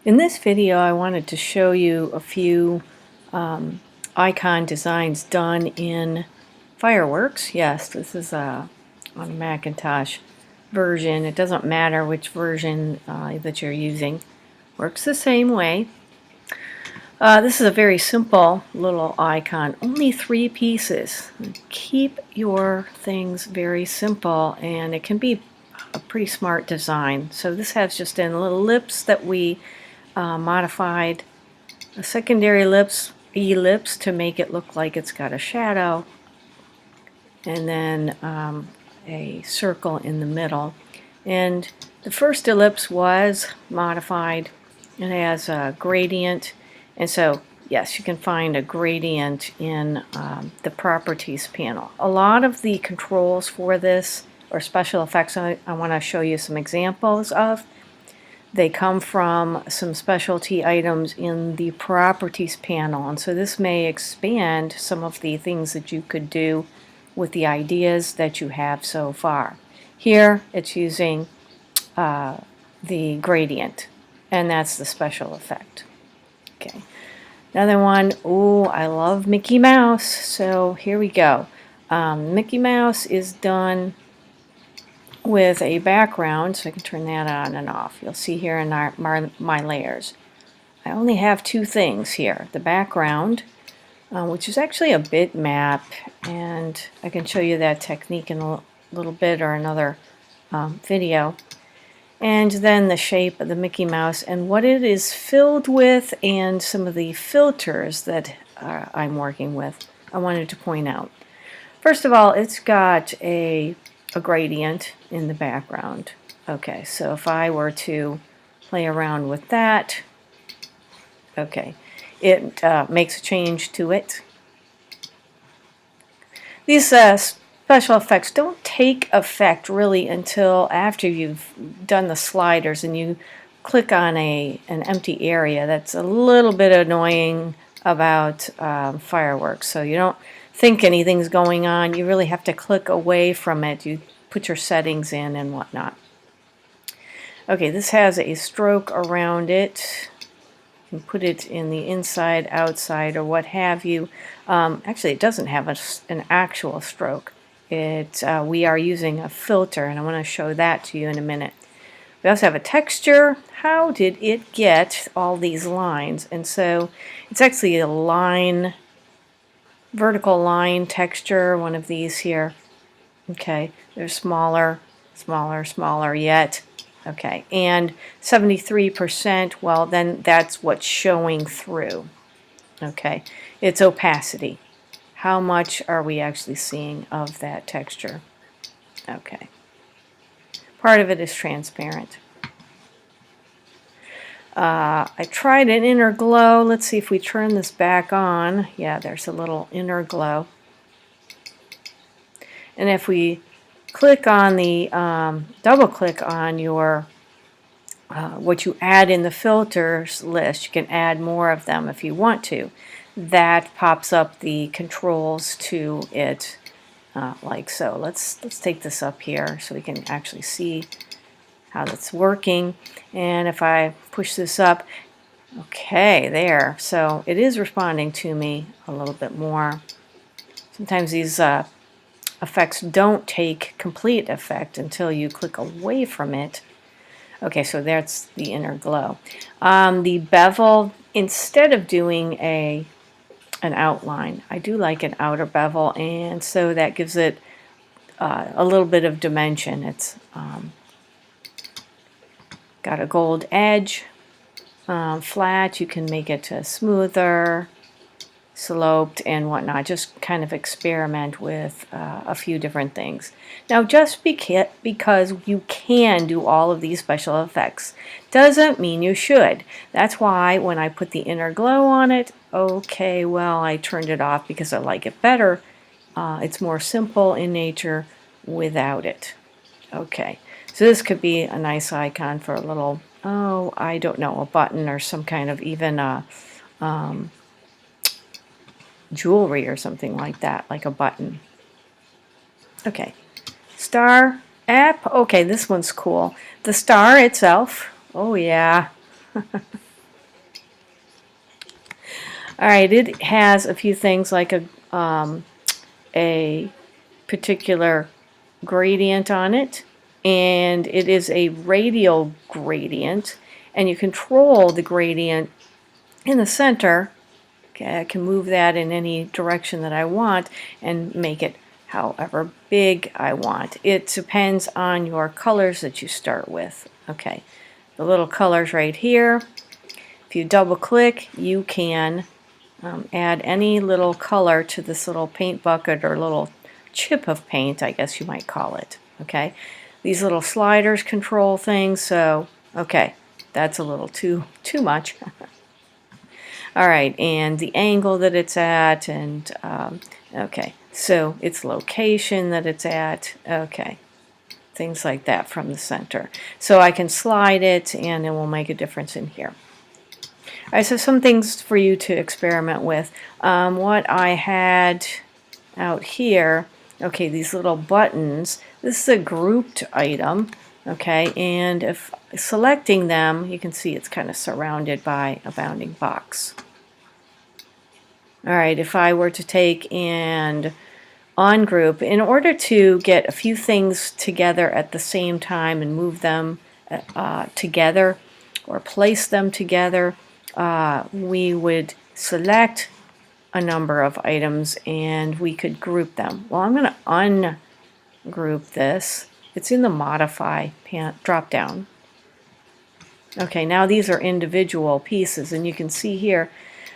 In this video, I wanted to show you a few icon designs done in Fireworks. Yes, this is on a Macintosh version. It doesn't matter which version that you're using. Works the same way. This is a very simple little icon, only 3 pieces. Keep your things very simple, and it can be a pretty smart design. So this has just a little ellipse that we modified, a secondary ellipse to make it look like it's got a shadow, and then a circle in the middle. And the first ellipse was modified. It has a gradient, and so yes, you can find a gradient in the properties panel. A lot of the controls for this, or special effects, I want to show you some examples of. They come from some specialty items in the properties panel, and so this may expand some of the things that you could do with the ideas that you have so far. Here it's using the gradient, and that's the special effect. Okay. Another one, oh, I love Mickey Mouse, so here we go. Mickey Mouse is done with a background, so I can turn that on and off. You'll see here in my layers. I only have 2 things here. The background, which is actually a bitmap, and I can show you that technique in a little bit or another video. And then the shape of the Mickey Mouse and what it is filled with, and some of the filters that I'm working with, I wanted to point out. First of all, it's got a gradient in the background. Okay, so if I were to play around with that, okay, it makes a change to it. These special effects don't take effect really until after you've done the sliders and you click on an empty area. That's a little bit annoying about Fireworks. So you don't think anything's going on. You really have to click away from it. You put your settings in and whatnot. Okay, this has a stroke around it. You can put it in the inside, outside, or what have you. Actually, it doesn't have an actual stroke. We are using a filter, and I want to show that to you in a minute. We also have a texture. How did it get all these lines? And so it's actually a line, vertical line texture, one of these here. Okay, they're smaller, smaller, smaller yet. Okay, and 73%, well, then that's what's showing through. Okay, it's opacity. How much are we actually seeing of that texture? Okay. Part of it is transparent. I tried an inner glow. Let's see if we turn this back on. Yeah, there's a little inner glow. And if we click on the, double click on your, what you add in the filters list, you can add more of them if you want to. That pops up the controls to it like so. Let's take this up here so we can actually see how that's working. And if I push this up, okay, there. So it is responding to me a little bit more. Sometimes these effects don't take complete effect until you click away from it. Okay, so that's the inner glow. The bevel, instead of doing an outline, I do like an outer bevel, and so that gives it a little bit of dimension. It's got a gold edge, flat. You can make it smoother, sloped, and whatnot. Just kind of experiment with a few different things. Now, just because you can do all of these special effects doesn't mean you should. That's why when I put the inner glow on it, okay, well, I turned it off because I like it better. It's more simple in nature without it. Okay, so this could be a nice icon for a little, oh, I don't know, a button or some kind of even jewelry or something like that, like a button. Okay, star app. Okay, this one's cool. The star itself. Oh yeah. All right, it has a few things like a particular gradient on it, and it is a radial gradient, and you control the gradient in the center. Okay, I can move that in any direction that I want and make it however big I want. It depends on your colors that you start with. Okay, the little colors right here. If you double click, you can add any little color to this little paint bucket or little chip of paint, I guess you might call it. Okay, these little sliders control things, so okay, that's a little too much. All right, and the angle that it's at, and okay, so its location that it's at, okay, things like that from the center. So I can slide it and it will make a difference in here. All right, so some things for you to experiment with. What I had out here, okay, these little buttons, this is a grouped item, okay, and if selecting them, you can see it's kind of surrounded by a bounding box. All right, if I were to take and ungroup, in order to get a few things together at the same time and move them together or place them together, we would select a number of items and we could group them. Well, I'm going to ungroup this. It's in the Modify drop down. Okay, now these are individual pieces, and you can see here,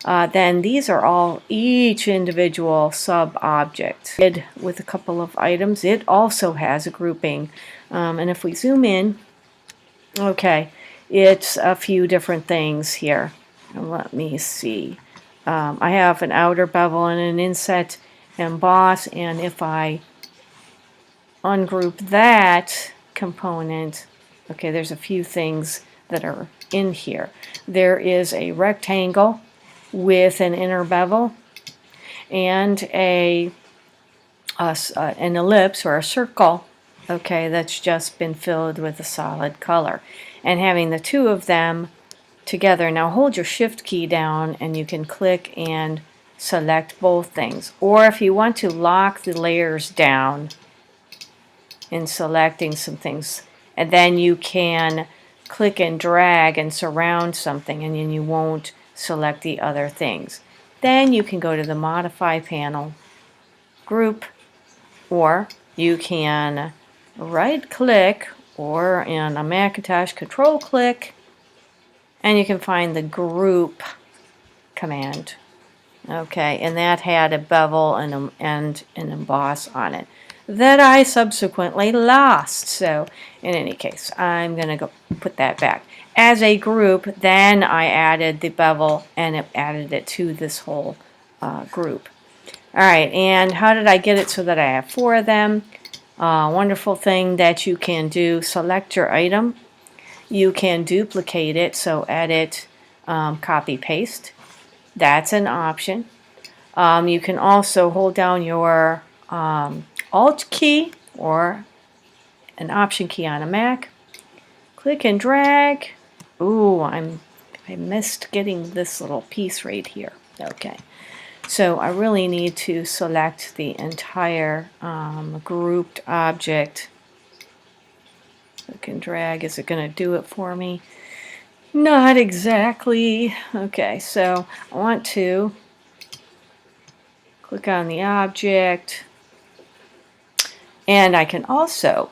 then these are all each individual sub-object. With a couple of items, it also has a grouping. And if we zoom in, okay, it's a few different things here. Let me see. I have an outer bevel and an inset emboss, and if I ungroup that component, okay, there's a few things that are in here. There is a rectangle with an inner bevel and an ellipse or a circle, okay, that's just been filled with a solid color. And having the two of them together, now hold your shift key down and you can click and select both things. Or if you want to lock the layers down in selecting some things, and then you can click and drag and surround something, and then you won't select the other things. Then you can go to the Modify panel, Group, or you can right click, or in a Macintosh Control click, and you can find the Group command. Okay, and that had a bevel and an emboss on it that I subsequently lost. So in any case, I'm going to go put that back. As a group, then I added the bevel and it added it to this whole group. All right, and how did I get it so that I have four of them? Wonderful thing that you can do, select your item. You can duplicate it, so edit, copy, paste. That's an option. You can also hold down your Alt key or an Option key on a Mac. Click and drag. Ooh, I missed getting this little piece right here. Okay, so I really need to select the entire grouped object. Click and drag. Is it going to do it for me? Not exactly. Okay, so I want to click on the object, and I can also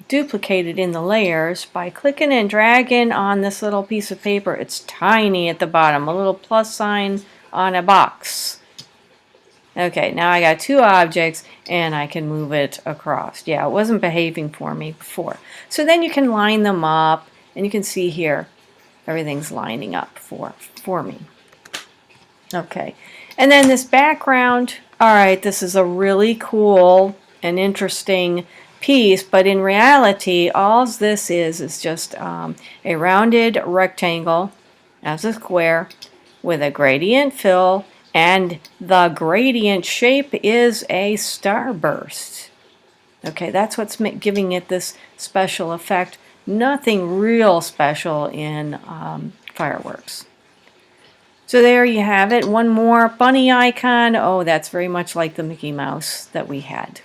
duplicate it in the layers by clicking and dragging on this little piece of paper. It's tiny at the bottom, a little plus sign on a box. Okay, now I got two objects and I can move it across. Yeah, it wasn't behaving for me before. So then you can line them up, and you can see here everything's lining up for me. Okay, and then this background, all right, this is a really cool and interesting piece, but in reality, all this is just a rounded rectangle as a square with a gradient fill, and the gradient shape is a starburst. Okay, that's what's giving it this special effect. Nothing real special in Fireworks. So there you have it. One more bunny icon. Oh, that's very much like the Mickey Mouse that we had.